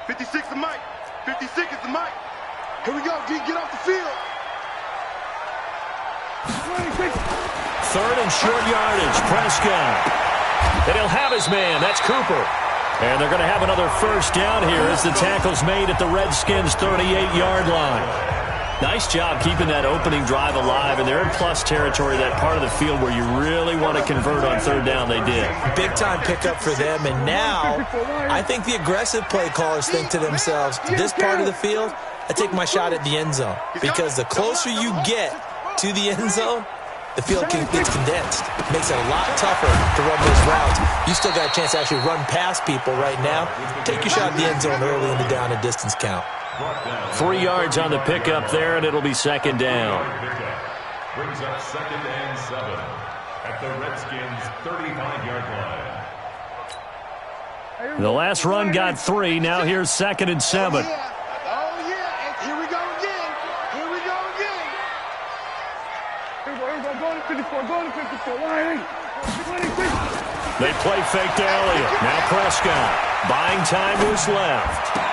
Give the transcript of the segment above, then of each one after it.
56 the mic. 56 is the mic. Here we go, D. Get off the field. Third and short yardage. Prescott. And he'll have his man. That's Cooper. And they're going to have another first down here as the tackle's made at the Redskins' 38-yard line. Nice job keeping that opening drive alive, and they're in plus territory, that part of the field where you really want to convert on third down. They did. Big-time pickup for them, and now I think the aggressive play callers think to themselves, this part of the field, I take my shot at the end zone, because the closer you get to the end zone, the field gets condensed. It makes it a lot tougher to run those routes. You still got a chance to actually run past people right now. Take your shot at the end zone early in the down and distance count. 3 yards on the pickup there, and it'll be second down. Brings up 2nd and 7 at the Redskins' 35-yard line. The last run got 3. Now here's 2nd and 7. Oh, yeah. And here we go again. Here we go again. Go to 54. Go to 54. They play fake to Elliott. Now Prescott. Buying time to his left.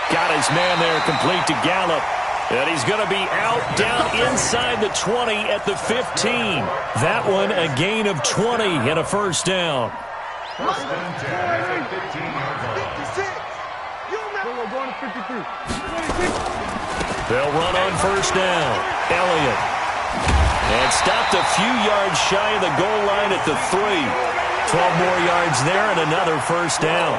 Got his man there, complete to Gallup. And he's going to be out down inside the 20 at the 15. That one a gain of 20 and a first down. First and 10 at the 15-yard line. 56. They'll run on first down. Elliott. And stopped a few yards shy of the goal line at the 3. 12 more yards there and another first down.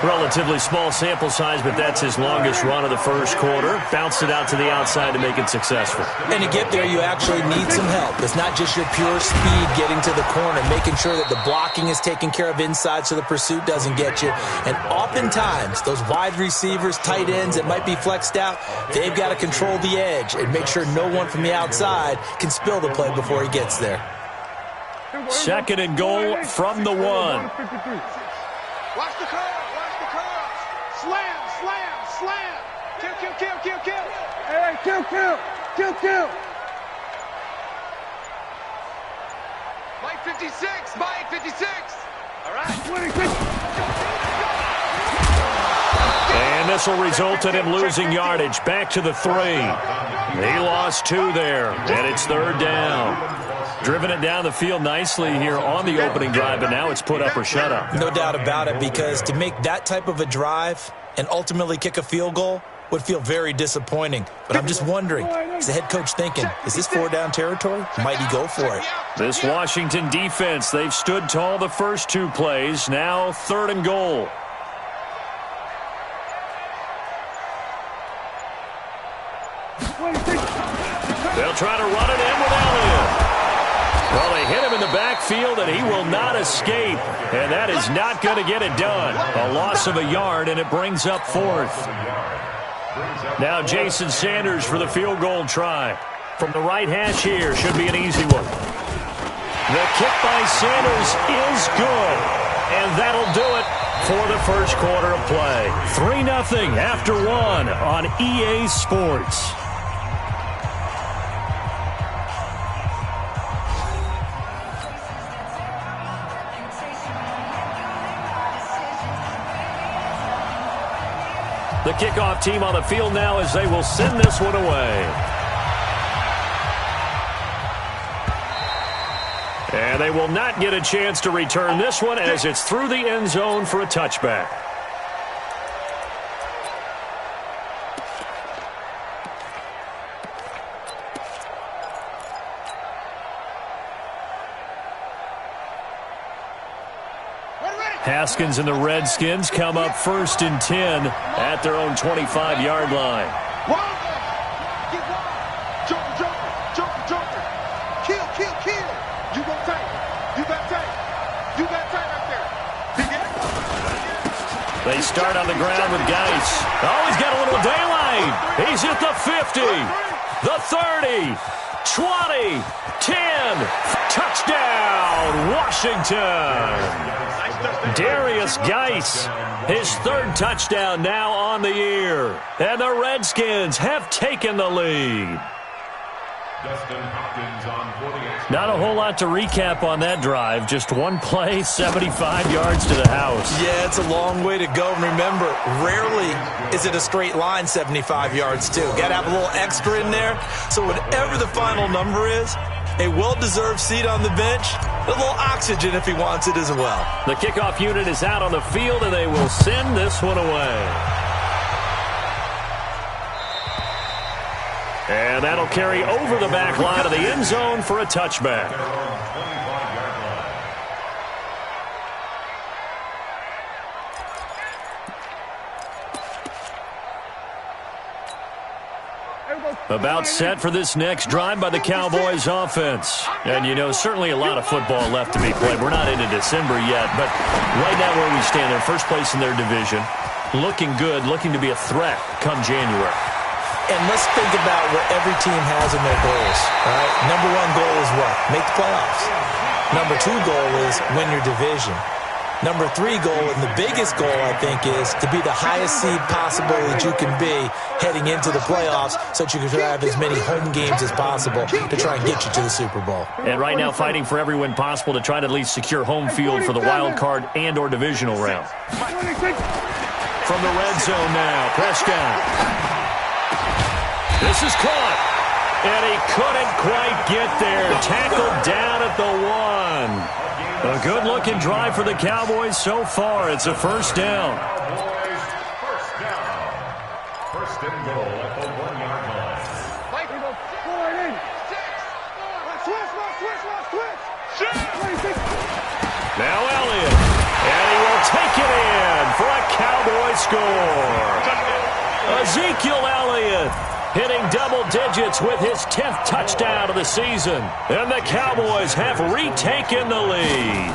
Relatively small sample size, but that's his longest run of the first quarter. Bounced it out to the outside to make it successful. And to get there, you actually need some help. It's not just your pure speed getting to the corner, making sure that the blocking is taken care of inside so the pursuit doesn't get you. And oftentimes, those wide receivers, tight ends that might be flexed out, they've got to control the edge and make sure no one from the outside can spill the play before he gets there. 2nd and goal from the 1. Watch the curve. Slam. Kill. Hey, kill. Mike 56. All right. And this will result in him losing yardage. Back to the 3. He lost 2 there, and it's third down. Driven it down the field nicely here on the opening drive, but now it's put up or shut up. No doubt about it, because to make that type of a drive and ultimately kick a field goal would feel very disappointing. But I'm just wondering, is the head coach thinking, is this 4-down territory? Might he go for it? This Washington defense, they've stood tall the first 2 plays. Now 3rd and goal. They'll try to run it in with Elliott. Well, they hit him in the backfield, and he will not escape. And that is not going to get it done. A loss of a yard, and it brings up 4th. Now Jason Sanders for the field goal try. From the right hash here, should be an easy one. The kick by Sanders is good. And that'll do it for the first quarter of play. 3-0 after 1 on EA Sports. The kickoff team on the field now as they will send this one away. And they will not get a chance to return this one as it's through the end zone for a touchback. Haskins and the Redskins come up 1st and 10 at their own 25-yard line. Joker. Kill. You got tight. You got tight right there. They start on the ground with Geis. Oh, he's got a little daylight. He's at the 50, the 30, 20, 10. Touchdown, Washington. Darius Geis, his 3rd touchdown now on the year. And the Redskins have taken the lead. Not a whole lot to recap on that drive. Just one play, 75 yards to the house. Yeah, it's a long way to go. And remember, rarely is it a straight line 75 yards, too. Got to have a little extra in there. So whatever the final number is, a well-deserved seat on the bench, a little oxygen if he wants it as well. The kickoff unit is out on the field, and they will send this one away. And that'll carry over the back line of the end zone for a touchback. About set for this next drive by the Cowboys offense. And, you know, certainly a lot of football left to be played. We're not into December yet, but right now where we stand, they're first place in their division. Looking good, looking to be a threat come January. And let's think about what every team has in their goals. All right? Number one goal is what? Make the playoffs. Number two goal is win your division. Number three goal, and the biggest goal, I think, is to be the highest seed possible that you can be heading into the playoffs so that you can have as many home games as possible to try and get you to the Super Bowl. And right now fighting for every win possible to try to at least secure home field for the wild card and or divisional round. From the red zone now, Prescott. This is caught, and he couldn't quite get there. Tackled down at the 1. A good-looking drive for the Cowboys so far. It's a first down. First and goal at the 1-yard line. Now Elliott, and he will take it in for a Cowboy score. Ezekiel Elliott hitting double digits with his 10th touchdown of the season. And the Cowboys have retaken the lead.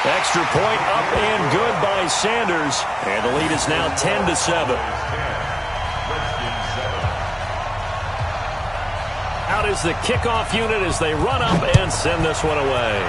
Extra point up and good by Sanders. And the lead is now 10-7. Out is the kickoff unit as they run up and send this one away.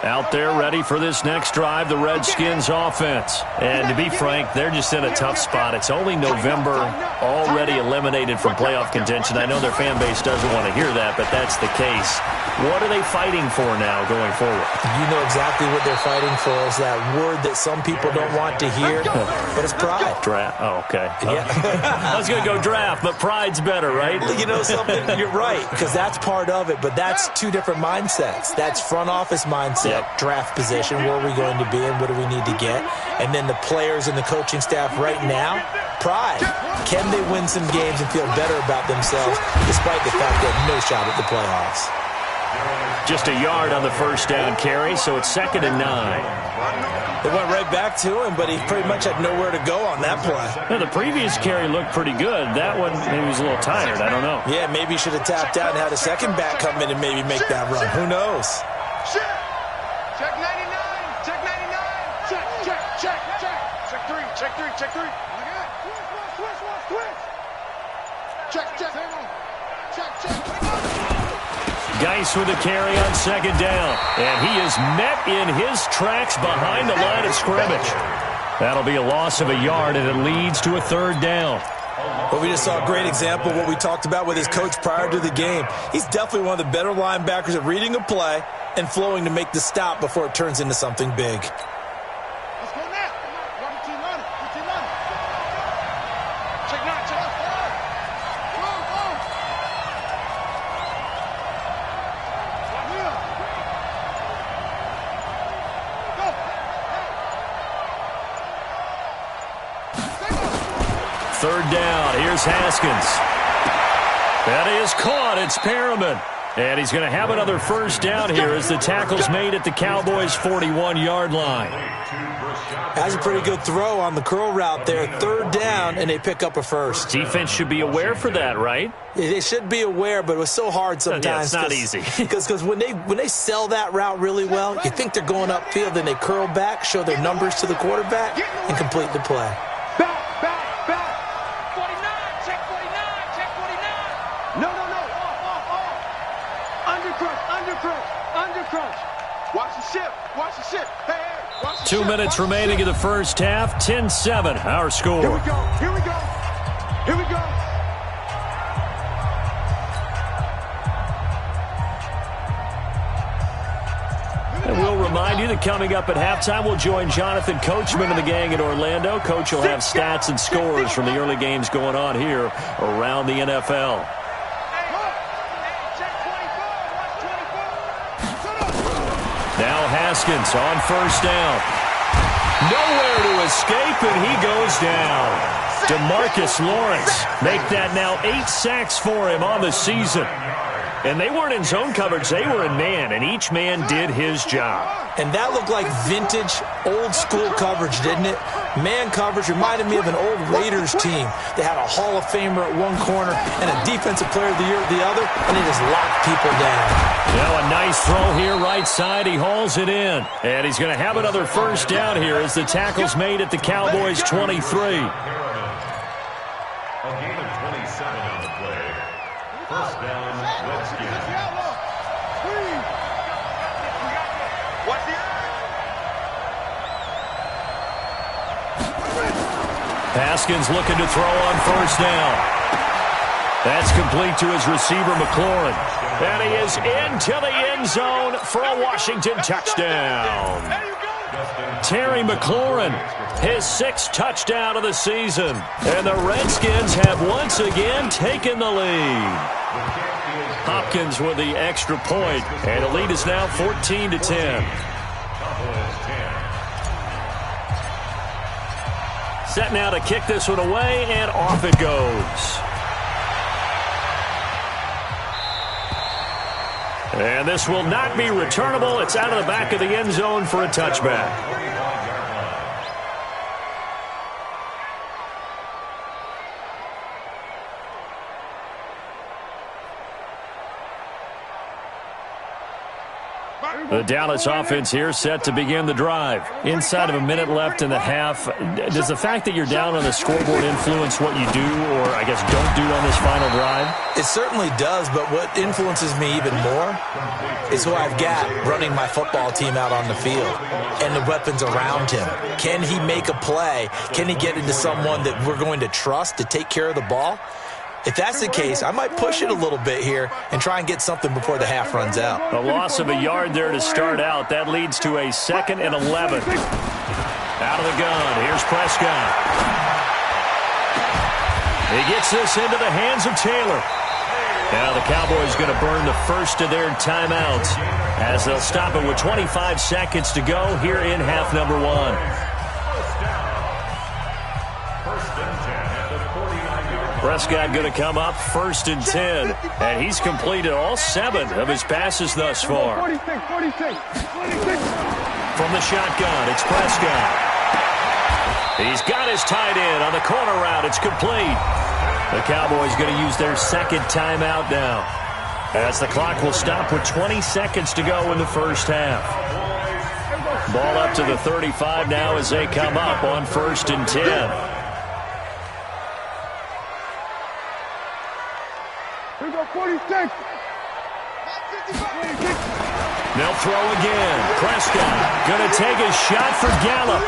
Out there ready for this next drive, the Redskins offense. And to be frank, they're just in a tough spot. It's only November, already eliminated from playoff contention. I know their fan base doesn't want to hear that, but that's the case. What are they fighting for now going forward? You know exactly what they're fighting for is that word that some people don't want to hear, but it's pride. Draft. Oh, okay. Yeah. I was going to go draft, but pride's better, right? You know something? You're right, because that's part of it, but that's two different mindsets. That's front office mindset, draft position, where are we going to be and what do we need to get? And then the players and the coaching staff right now, pride. Can they win some games and feel better about themselves despite the fact they have no shot at the playoffs? Just a yard on the first down carry, so it's 2nd and 9. They went right back to him, but he pretty much had nowhere to go on that play. Now, the previous carry looked pretty good. That one, maybe he was a little tired. I don't know. Yeah, maybe he should have tapped out and had a second back come in and maybe make that run. Who knows? Check 99. Check 99. Check, check, check, check. Check 3. Check 3. Check 3. Switch. Check, check. Check, check. Geis with a carry on 2nd down. And he is met in his tracks behind the line of scrimmage. That'll be a loss of a yard, and it leads to a 3rd down. Well, we just saw a great example of what we talked about with his coach prior to the game. He's definitely one of the better linebackers at reading a play and flowing to make the stop before it turns into something big. Let's go now. Come on. Team on it. Check 9. Check 9. Third down. Here's Haskins. That is caught. It's Perriman. And he's going to have another first down here as the tackle's made at the Cowboys' 41-yard line. That's a pretty good throw on the curl route there. 3rd down, and they pick up a first. Defense should be aware for that, right? They should be aware, but it was so hard sometimes. Yeah, it's not easy. Because when they sell that route really well, you think they're going upfield, then they curl back, show their numbers to the quarterback, and complete the play. Check 49. No. Off. 2 minutes remaining in the first half. 10-7, our score. Here we go. Here we go. Here we go. And we'll remind you that coming up at halftime, we'll join Jonathan Coachman and the gang in Orlando. Coach will have stats and scores from the early games going on here around the NFL. Now Haskins on first down. Nowhere to escape, and he goes down. DeMarcus Lawrence make that now 8 sacks for him on the season. And they weren't in zone coverage, they were in man, and each man did his job. And that looked like vintage, old-school coverage, didn't it? Man coverage reminded me of an old Raiders team. They had a Hall of Famer at one corner and a Defensive Player of the Year at the other, and they just locked people down. Now a nice throw here, right side. He hauls it in. And he's going to have another first down here as the tackle's made at the Cowboys' 23. A gain of 27 on the play. First down, Redskins. Haskins looking to throw on first down. That's complete to his receiver, McLaurin. And he is into the end zone for a Washington touchdown. Terry McLaurin, his 6th touchdown of the season. And the Redskins have once again taken the lead. Hopkins with the extra point, and the lead is now 14-10. Set now to kick this one away, and off it goes. And this will not be returnable. It's out of the back of the end zone for a touchback. The Dallas offense here set to begin the drive. Inside of a minute left in the half, does the fact that you're down on the scoreboard influence what you do or, I guess, don't do on this final drive? It certainly does, but what influences me even more is who I've got running my football team out on the field and the weapons around him. Can he make a play? Can he get into someone that we're going to trust to take care of the ball? If that's the case, I might push it a little bit here and try and get something before the half runs out. A loss of a yard there to start out. That leads to a 2nd and 11. Out of the gun. Here's Prescott. He gets this into the hands of Taylor. Now the Cowboys going to burn the first of their timeouts as they'll stop it with 25 seconds to go here in half number 1. Prescott going to come up 1st and 10, and he's completed all 7 of his passes thus far. 46. From the shotgun, it's Prescott. He's got his tight end on the corner route. It's complete. The Cowboys going to use their 2nd timeout now, as the clock will stop with 20 seconds to go in the first half. Ball up to the 35 now as they come up on 1st and 10. Here we go, 46. They'll throw again. Prescott going to take a shot for Gallup.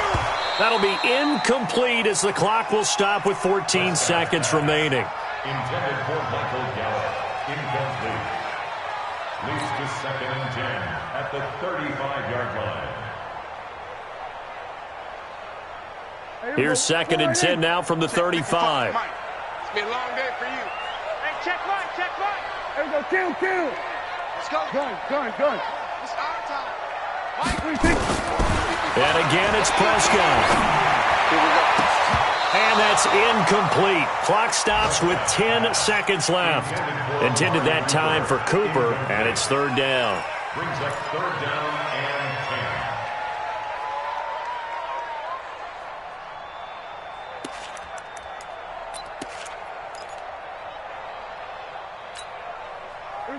That'll be incomplete as the clock will stop with 14 seconds remaining. Intended for Michael Gallup. Incomplete. Leads to 2nd and 10 at the 35-yard line. Here's 2nd and 10 now from the 35. It's been a long day for you. Hey, check one, check one. Here we go, kill. Let's go. Gun. It's our time. And again, it's Prescott. And that's incomplete. Clock stops with 10 seconds left. Intended that time for Cooper, and it's 3rd down. Brings up 3rd down and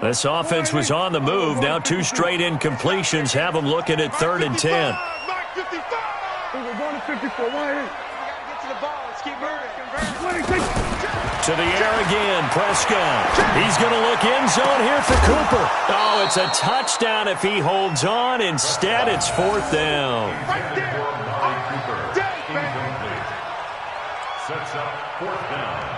10. This offense was on the move. Now 2 straight incompletions have them looking at 3rd and 10. We're going to 54. Why? Get to the ball. Let's keep moving. To the air again, Prescott. He's going to look end zone here for Cooper. Oh, it's a touchdown if he holds on. Instead, it's fourth down. Sets up fourth down.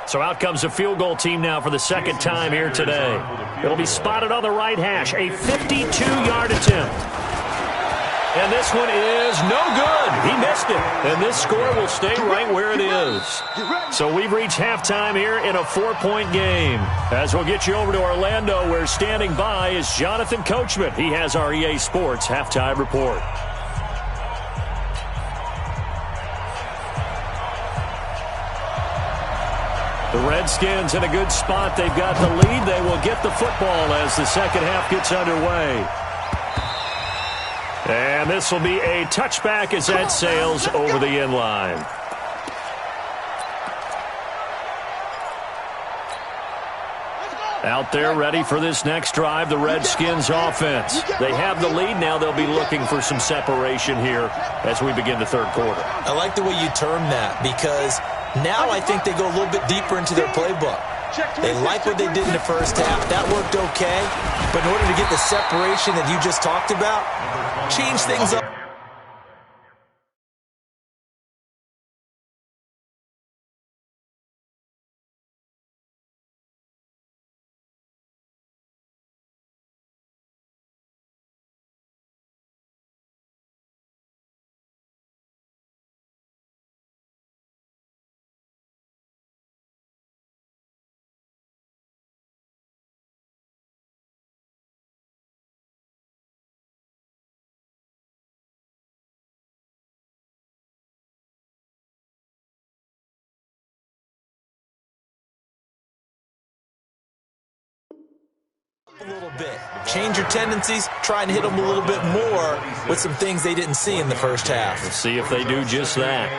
So out comes a field goal team now for the second time here today. It'll be spotted on the right hash. A 52-yard attempt. And this one is no good. He missed it. And this score will stay right where it is. So we've reached halftime here in a 4-point game. As we'll get you over to Orlando, where standing by is Jonathan Coachman. He has our EA Sports halftime report. The Redskins in a good spot. They've got the lead. They will get the football as the second half gets underway. And this will be a touchback as that sails over the end line. Out there ready for this next drive, the Redskins offense. They have the lead. Now they'll be looking for some separation here as we begin the third quarter. I like the way you term that, because now I think they go a little bit deeper into their playbook. They like what they did in the first half. That worked okay. But in order to get the separation that you just talked about, change things up. A little bit. Change your tendencies, try and hit them a little bit more with some things they didn't see in the first half. We'll see if they do just that.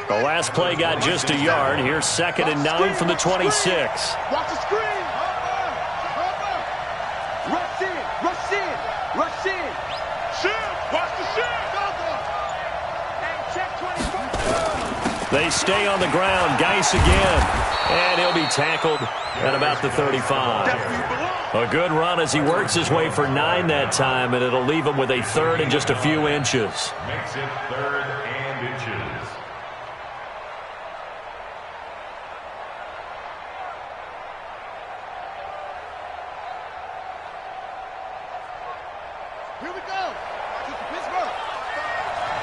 The last play got just a yard. Here's 2nd and 9 from the 26. Watch the screen. Rush in, rush in, rush in. Shift, watch the shift. And check 25. They stay on the ground. Geis again. And he'll be tackled at about the 35. A good run as he works his way for 9 that time, and it'll leave him with a 3rd and just a few inches. Makes it 3rd and inches. Here we go. Pittsburgh.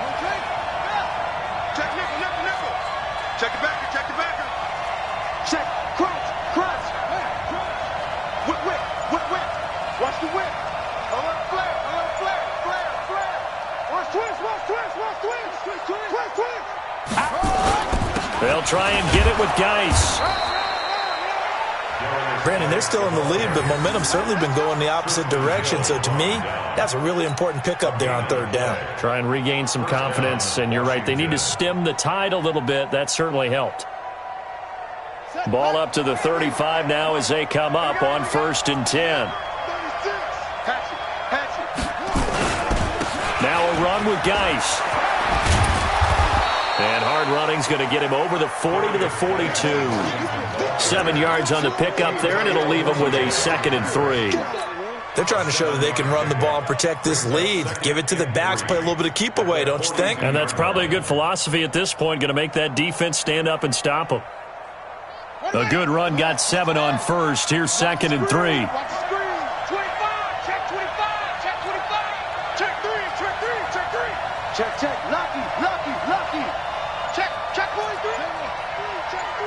Okay. Check nickel, nickel, nickel. Check the backer, check the backer. Check, crunch, crunch. Whip, whip, whip, whip. Watch the whip. Alert flare, alert flare, flare, flare. Watch twist, watch twist, watch twist. Twist, twist, twist, twist. They'll try and get it with Geis. Brandon, they're still in the lead, but momentum's certainly been going the opposite direction. So to me, that's a really important pickup there on 3rd down. Try and regain some confidence, and you're right. They need to stem the tide a little bit. That certainly helped. Ball up to the 35 now as they come up on 1st and 10. Now a run with Geis. And hard running's going to get him over the 40 to the 42. 7 yards on the pickup there, and it'll leave him with a 2nd and 3. They're trying to show that they can run the ball and protect this lead. Give it to the backs, play a little bit of keep away, don't you think? And that's probably a good philosophy at this point, going to make that defense stand up and stop them. A good run got 7 on 1st. Here's 2nd and 3. Watch the screen. 25, check 25, check 25. Check 3, check 3, check 3. Check, check, lucky, lucky, lucky. Check, check, boys, 3. Check 3.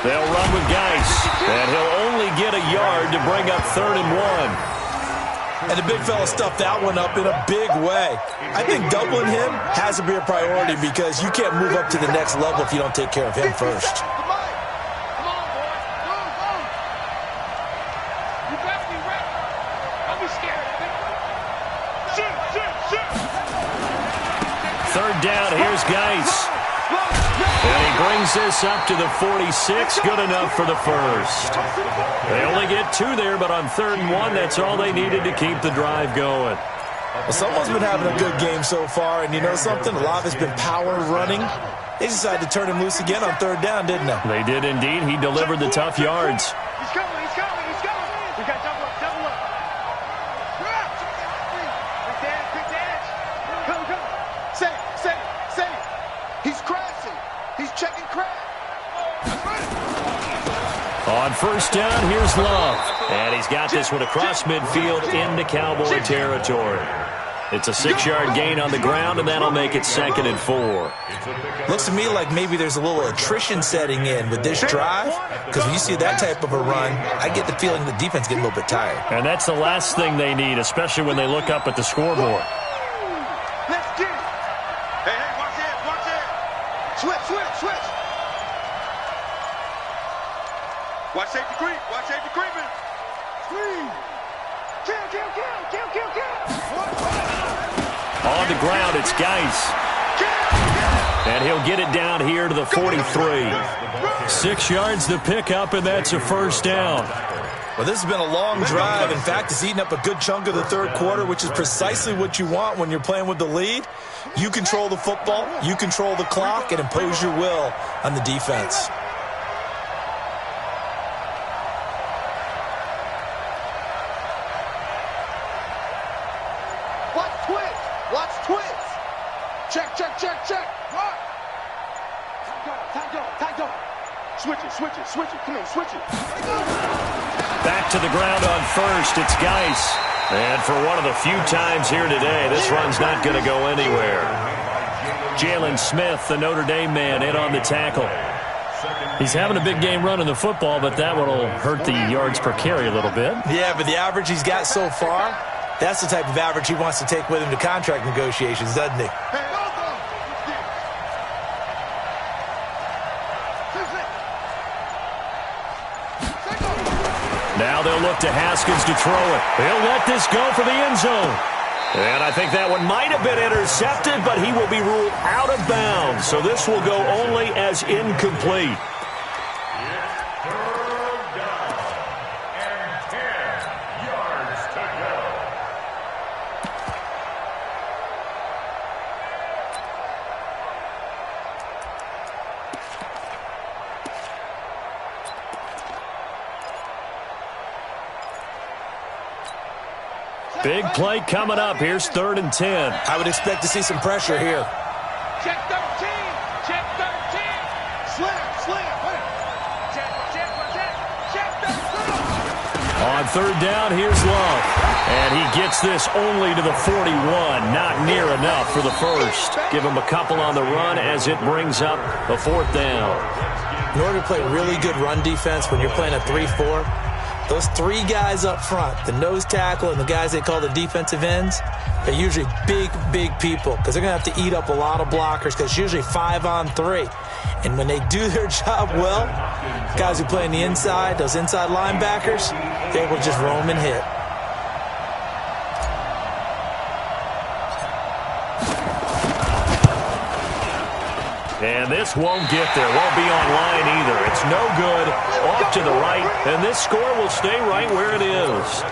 They'll run with Geis, and he'll only get a yard to bring up 3rd and 1. And the big fella stuffed that one up in a big way. I think doubling him has to be a priority, because you can't move up to the next level if you don't take care of him first. Come on, boy. Go, go. You better be ready. Don't be scared of it. Shoot, shoot, shoot. 3rd down, here's Geis. And he brings this up to the 46. Good enough for the 1st. They only get 2 there, but on 3rd and 1, that's all they needed to keep the drive going. Well, someone's been having a good game so far, and you know something? A lot of it's been power running. They decided to turn him loose again on 3rd down, didn't they? They did indeed. He delivered the tough yards. He's coming. We got double up. Quick dance. Come. Say. He's crashing. He's checking crash. On 1st down, here's Love. And he's got this one across midfield into Cowboy territory. It's a 6-yard gain on the ground, and that'll make it 2nd and 4. Looks to me like maybe there's a little attrition setting in with this drive, because when you see that type of a run, I get the feeling the defense getting a little bit tired. And that's the last thing they need, especially when they look up at the scoreboard. Let's get it. Hey, watch it. Switch. Watch safety creeping. Screen. Kill. On the ground, it's Geis. And he'll get it down here to the 43. 6 yards to pick up, and that's a 1st down. Well, this has been a long drive. In fact, it's eaten up a good chunk of the 3rd quarter, which is precisely what you want when you're playing with the lead. You control the football, you control the clock, and impose your will on the defense. Watch twitch. Check. What? Time go. Switch it. Come on, switch it. Back to the ground on 1st. It's Geis. And for one of the few times here today, this run's not going to go anywhere. Jalen Smith, the Notre Dame man, in on the tackle. He's having a big game running the football, but that one will hurt the yards per carry a little bit. Yeah, but the average he's got so far, that's the type of average he wants to take with him to contract negotiations, doesn't he? Now they'll look to Haskins to throw it. He'll let this go for the end zone. And I think that one might have been intercepted, but he will be ruled out of bounds. So this will go only as incomplete. Big play coming up. Here's 3rd and 10. I would expect to see some pressure here. Check 13. Slam. Check 13. On 3rd down, here's Love. And he gets this only to the 41. Not near enough for the 1st. Give him a couple on the run as it brings up the 4th down. In order to play really good run defense when you're playing a 3-4, those 3 guys up front, the nose tackle and the guys they call the defensive ends, they're usually big people because they're going to have to eat up a lot of blockers because it's usually 5 on 3. And when they do their job well, guys who play on the inside, those inside linebackers, they will just roam and hit. And this won't get there. Won't be online either. It's no good. Off to the right. And this score will stay right where it is.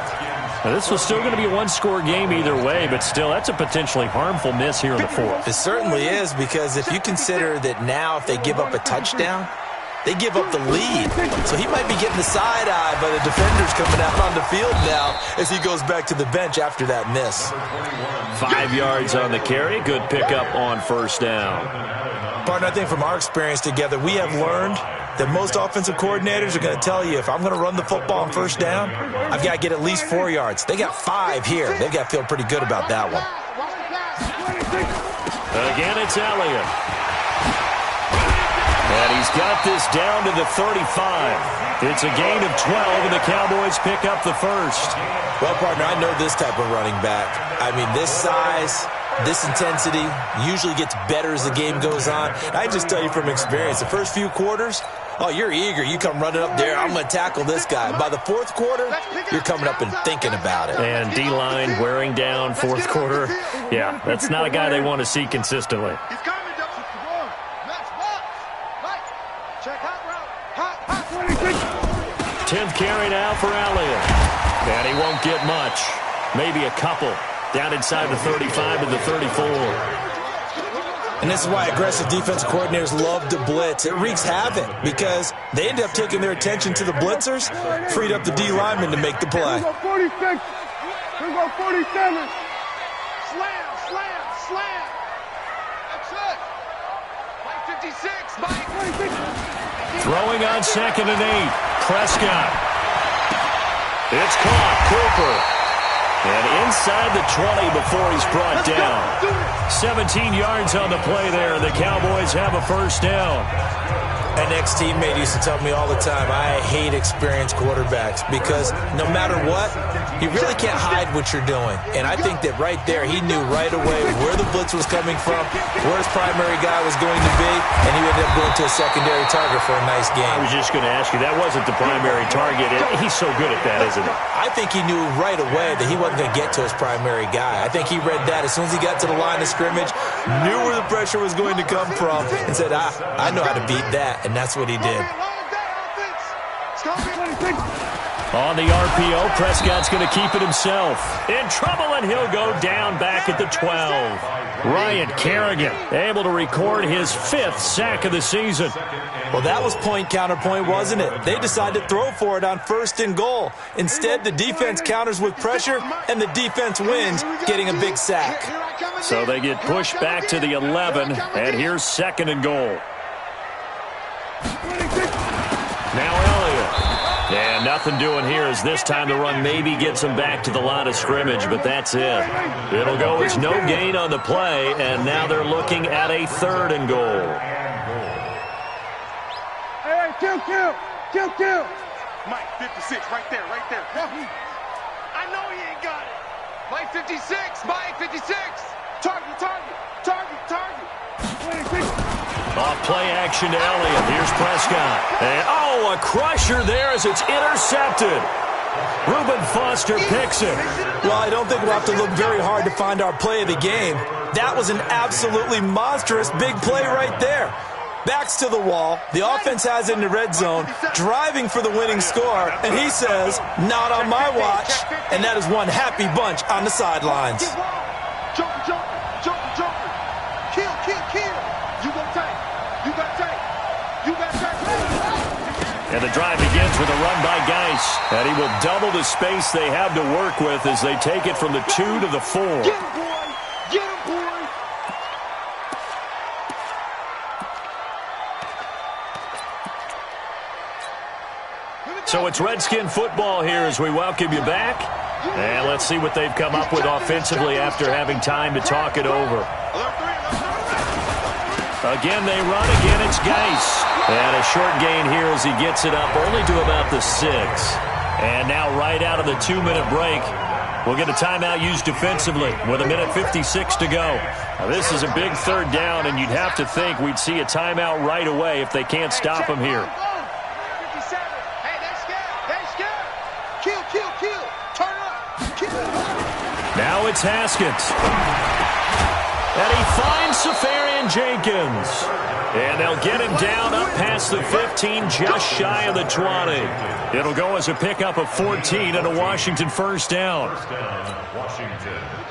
Now, this was still going to be a 1-score game either way, but still, that's a potentially harmful miss here in the 4th. It certainly is, because if you consider that now if they give up a touchdown, they give up the lead. So he might be getting the side eye by the defenders coming out on the field now as he goes back to the bench after that miss. 5 yards on the carry. Good pickup on 1st down. Partner, I think from our experience together, we have learned that most offensive coordinators are going to tell you, if I'm going to run the football on 1st down, I've got to get at least 4 yards. They got 5 here. They've got to feel pretty good about that one. Again, it's Elliott. And he's got this down to the 35. It's a gain of 12, and the Cowboys pick up the 1st. Well, partner, I know this type of running back. I mean, this size, this intensity usually gets better as the game goes on. I just tell you from experience, the first few quarters, oh, you're eager. You come running up there, I'm going to tackle this guy. By the 4th quarter, you're coming up and thinking about it. And D-line wearing down 4th quarter. Yeah, that's not a guy they want to see consistently. He's coming. Check hot route. Hot. 10 10th carry now for Elliott. And he won't get much. Maybe a couple. Down inside the 35 to the 34. And this is why aggressive defensive coordinators love to blitz. It wreaks havoc because they end up taking their attention to the blitzers, freed up the D lineman to make the play. Here we go 46. Here we go 47. Slam, slam, slam. That's it. Mike 56, Mike. Throwing on 2nd and 8. Prescott. It's caught. Cooper. And inside the 20 before he's brought down. 17 yards on the play there, and the Cowboys have a first down. An ex-teammate used to tell me all the time, I hate experienced quarterbacks because no matter what, you really can't hide what you're doing. And I think that right there, he knew right away where the blitz was coming from, where his primary guy was going to be, and he ended up going to a secondary target for a nice game. I was just going to ask you, that wasn't the primary target. He's so good at that, isn't he? I think he knew right away that he wasn't going to get to his primary guy. I think he read that as soon as he got to the line of scrimmage, knew where the pressure was going to come from, and said, I know how to beat that. And that's what he did. On the RPO, Prescott's going to keep it himself. In trouble, and he'll go down back at the 12. Ryan Kerrigan able to record his 5th sack of the season. Well, that was point counterpoint, wasn't it? They decided to throw for it on 1st and goal. Instead, the defense counters with pressure, and the defense wins, getting a big sack. So they get pushed back to the 11, and here's 2nd and goal. Now Elliott. And nothing doing here as this time the run maybe gets him back to the line of scrimmage, but that's it. It'll go as no gain on the play, and now they're looking at a 3rd and goal. Hey, kill. Mike 56, right there. I know he ain't got it. Mike 56, Mike 56. Target. 26. Off play action to Elliott. Here's Prescott. And, a crusher there as it's intercepted. Reuben Foster picks it. Well, I don't think we'll have to look very hard to find our play of the game. That was an absolutely monstrous big play right there. Backs to the wall. The offense has it in the red zone, driving for the winning score. And he says, not on my watch. And that is one happy bunch on the sidelines. Jumper. Kill. You got take. And the drive begins with a run by Geis. And he will double the space they have to work with as they take it from the 2 to the 4. Get him, boy. So it's Redskin football here as we welcome you back. And let's see what they've come up with offensively after having time to talk it over. Again, they run. Again, it's Geis. And a short gain here as he gets it up only to about the 6. And now right out of the 2-minute break, we'll get a timeout used defensively with 1:56 to go. Now, this is a big 3rd down, and you'd have to think we'd see a timeout right away if they can't stop him here. 57. Hey, they're scared. Kill. Turn up. Kill. Now it's Haskins. And he finds Safarian Jenkins. And they'll get him down up past the 15, just shy of the 20. It'll go as a pickup of 14 and a Washington first down.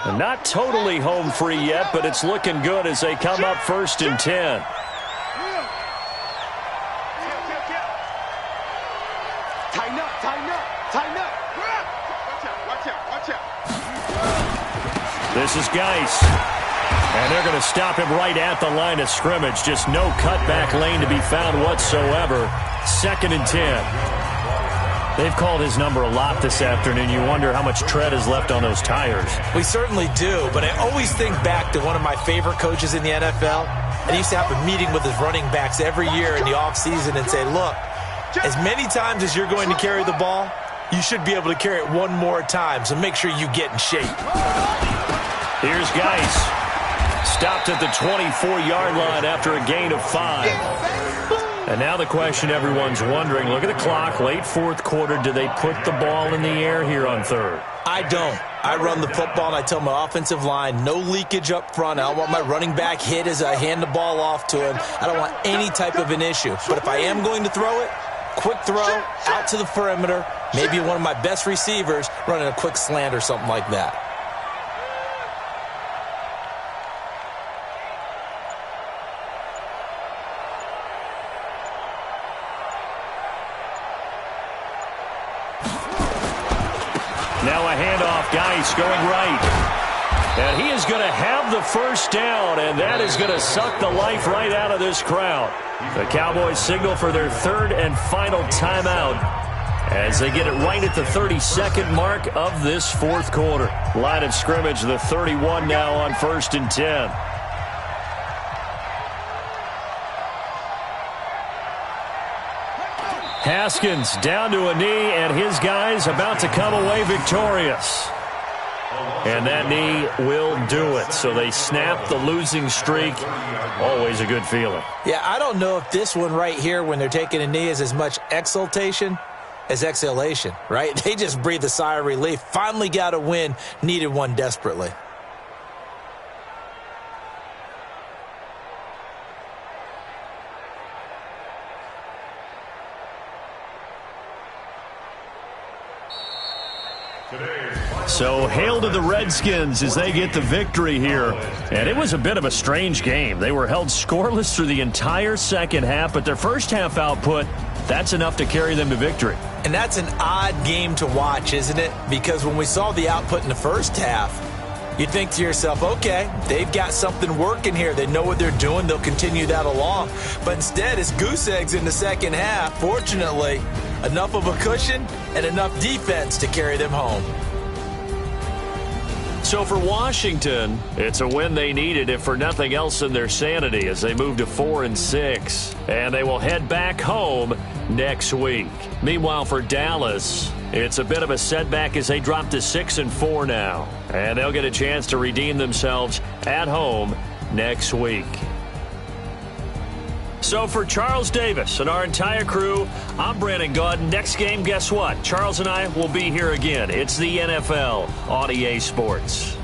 And not totally home free yet, but it's looking good as they come up 1st and 10. Tighten up. Watch out. This is Geis. And they're going to stop him right at the line of scrimmage. Just no cutback lane to be found whatsoever. 2nd and 10. They've called his number a lot this afternoon. You wonder how much tread is left on those tires. We certainly do, but I always think back to one of my favorite coaches in the NFL. And he used to have a meeting with his running backs every year in the offseason and say, look, as many times as you're going to carry the ball, you should be able to carry it one more time, so make sure you get in shape. Here's Geis. Stopped at the 24-yard line after a gain of 5. And now the question everyone's wondering, look at the clock, late 4th quarter, do they put the ball in the air here on 3rd? I don't. I run the football, and I tell my offensive line, no leakage up front. I don't want my running back hit as I hand the ball off to him. I don't want any type of an issue. But if I am going to throw it, quick throw out to the perimeter, maybe one of my best receivers running a quick slant or something like that. Now a handoff, Geis going right. And he is going to have the first down, and that is going to suck the life right out of this crowd. The Cowboys signal for their third and final timeout as they get it right at the 32nd mark of this fourth quarter. Line of scrimmage, the 31 now on 1st and 10. Haskins down to a knee, and his guys about to come away victorious. And that knee will do it. So they snap the losing streak. Always a good feeling. Yeah, I don't know if this one right here when they're taking a knee is as much exultation as exhalation, right? They just breathe a sigh of relief. Finally got a win. Needed one desperately. So hail to the Redskins as they get the victory here. And it was a bit of a strange game. They were held scoreless through the entire second half, but their first half output, that's enough to carry them to victory. And that's an odd game to watch, isn't it? Because when we saw the output in the first half, you'd think to yourself, okay, they've got something working here. They know what they're doing. They'll continue that along. But instead, it's goose eggs in the second half. Fortunately, enough of a cushion and enough defense to carry them home. So for Washington, it's a win they needed, if for nothing else in their sanity, as they move to 4-6. And they will head back home next week. Meanwhile, for Dallas, it's a bit of a setback as they drop to 6-4 now. And they'll get a chance to redeem themselves at home next week. So for Charles Davis and our entire crew, I'm Brandon Gaud. Next game, guess what? Charles and I will be here again. It's the NFL on EA Sports.